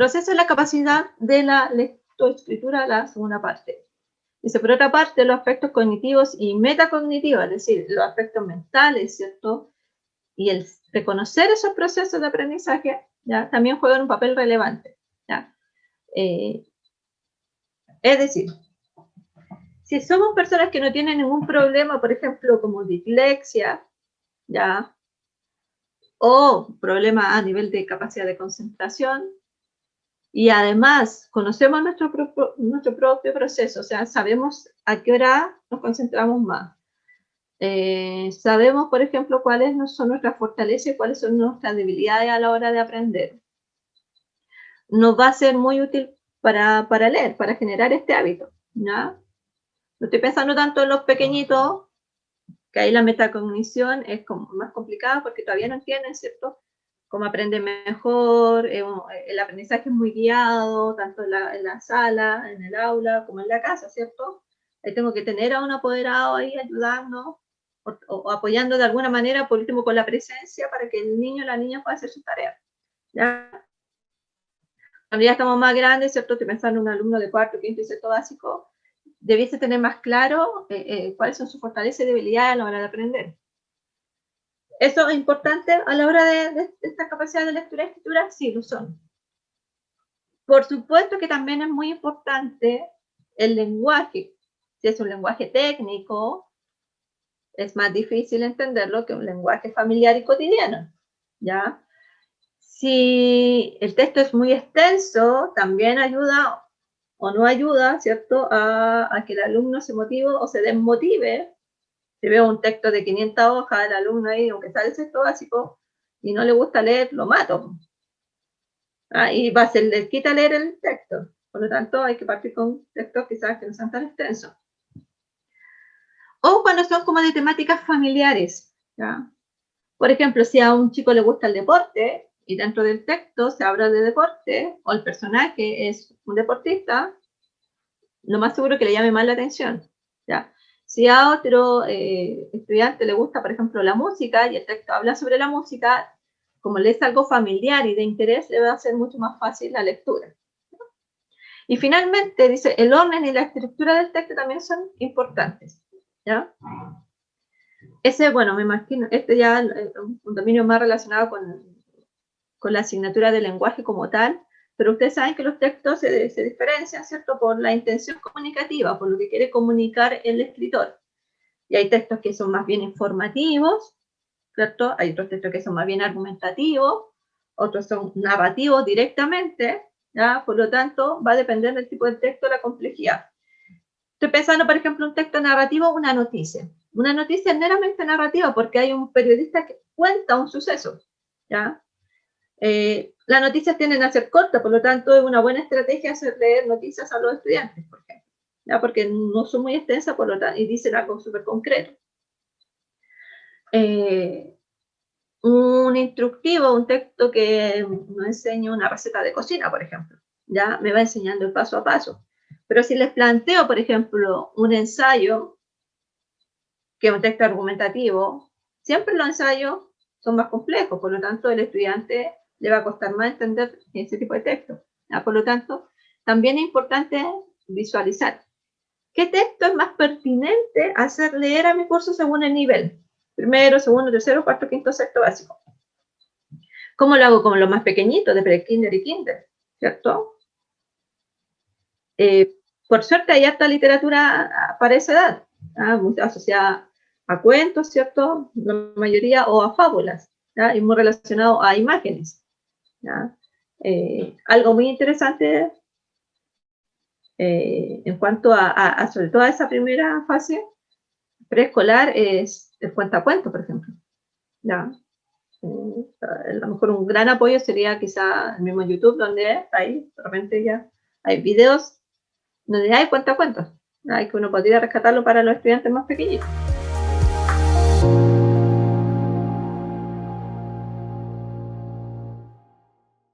proceso es la capacidad de la lectoescritura, la segunda parte. Dice, por otra parte, los aspectos cognitivos y metacognitivos, es decir, los aspectos mentales, ¿cierto? Y el reconocer esos procesos de aprendizaje, ¿ya? También juegan un papel relevante, ¿ya? Es decir, si somos personas que no tienen ningún problema, por ejemplo, como dislexia, ¿ya? O problema a nivel de capacidad de concentración, y además conocemos nuestro propio proceso, o sea, sabemos a qué hora nos concentramos más. Sabemos, por ejemplo, cuáles son nuestras fortalezas y cuáles son nuestras debilidades a la hora de aprender. Nos va a ser muy útil para leer, para generar este hábito, ¿ya? No estoy pensando tanto en los pequeñitos, que ahí la metacognición es como más complicada porque todavía no entienden, ¿cierto? Cómo aprenden mejor, el aprendizaje es muy guiado, tanto en la sala, en el aula, como en la casa, ¿cierto? Ahí tengo que tener a un apoderado ahí ayudando o apoyando de alguna manera, por último, con la presencia para que el niño o la niña pueda hacer su tarea, ¿ya? Cuando ya estamos más grandes, ¿cierto? Estoy pensando en un alumno de cuarto, quinto y sexto básico, debiese tener más claro cuáles son sus fortalezas y debilidades a la hora de aprender. ¿Eso es importante a la hora de esta capacidad de lectura y escritura? Sí, lo son. Por supuesto que también es muy importante el lenguaje. Si es un lenguaje técnico, es más difícil entenderlo que un lenguaje familiar y cotidiano, ¿ya? Si el texto es muy extenso, también ayuda o no ayuda, ¿cierto?, a que el alumno se motive o se desmotive. Si veo un texto de 500 hojas, el alumno ahí, aunque está el sexto básico, y no le gusta leer, lo mato. Y le quita leer el texto. Por lo tanto, hay que partir con textos quizás que no sean tan extensos. O cuando son como de temáticas familiares, ¿ya? Por ejemplo, si a un chico le gusta el deporte, y dentro del texto se habla de deporte, o el personaje es un deportista, lo más seguro que le llame más la atención, ¿ya? Si a otro estudiante le gusta, por ejemplo, la música, y el texto habla sobre la música, como le es algo familiar y de interés, le va a ser mucho más fácil la lectura. Y finalmente, dice, el orden y la estructura del texto también son importantes, ¿ya? Ese, bueno, me imagino, este ya es un dominio más relacionado con la asignatura de lenguaje como tal, pero ustedes saben que los textos se diferencian, ¿cierto?, por la intención comunicativa, por lo que quiere comunicar el escritor. Y hay textos que son más bien informativos, ¿cierto? Hay otros textos que son más bien argumentativos, otros son narrativos directamente, ¿ya? Por lo tanto, va a depender del tipo de texto, la complejidad. Estoy pensando, por ejemplo, un texto narrativo, una noticia. Una noticia es meramente narrativa porque hay un periodista que cuenta un suceso, ¿ya? Las noticias tienden a ser cortas, por lo tanto es una buena estrategia hacer leer noticias a los estudiantes, por ejemplo, ¿ya? Porque no son muy extensas, por lo tanto, y dicen algo súper concreto. Un instructivo, un texto que nos enseña una receta de cocina, por ejemplo, ¿ya? Me va enseñando el paso a paso. Pero si les planteo, por ejemplo, un ensayo, que es un texto argumentativo, siempre los ensayos son más complejos, por lo tanto, el estudiante le va a costar más entender ese tipo de texto, ¿ya? Por lo tanto, también es importante visualizar qué texto es más pertinente hacer leer a mi curso según el nivel. Primero, segundo, tercero, cuarto, quinto, sexto básico. ¿Cómo lo hago? Como los más pequeñitos, de pre-kinder y kinder, ¿cierto? Por suerte hay harta literatura para esa edad, asociada a cuentos, ¿cierto? La mayoría, o a fábulas, ¿ya? Y muy relacionado a imágenes, ¿ya? Algo muy interesante en cuanto a sobre todo a esa primera fase preescolar es el cuentacuentos, por ejemplo, ¿ya? A lo mejor un gran apoyo sería quizá el mismo YouTube, donde ahí de repente ya hay videos donde hay cuentacuentos, que uno podría rescatarlo para los estudiantes más pequeñitos.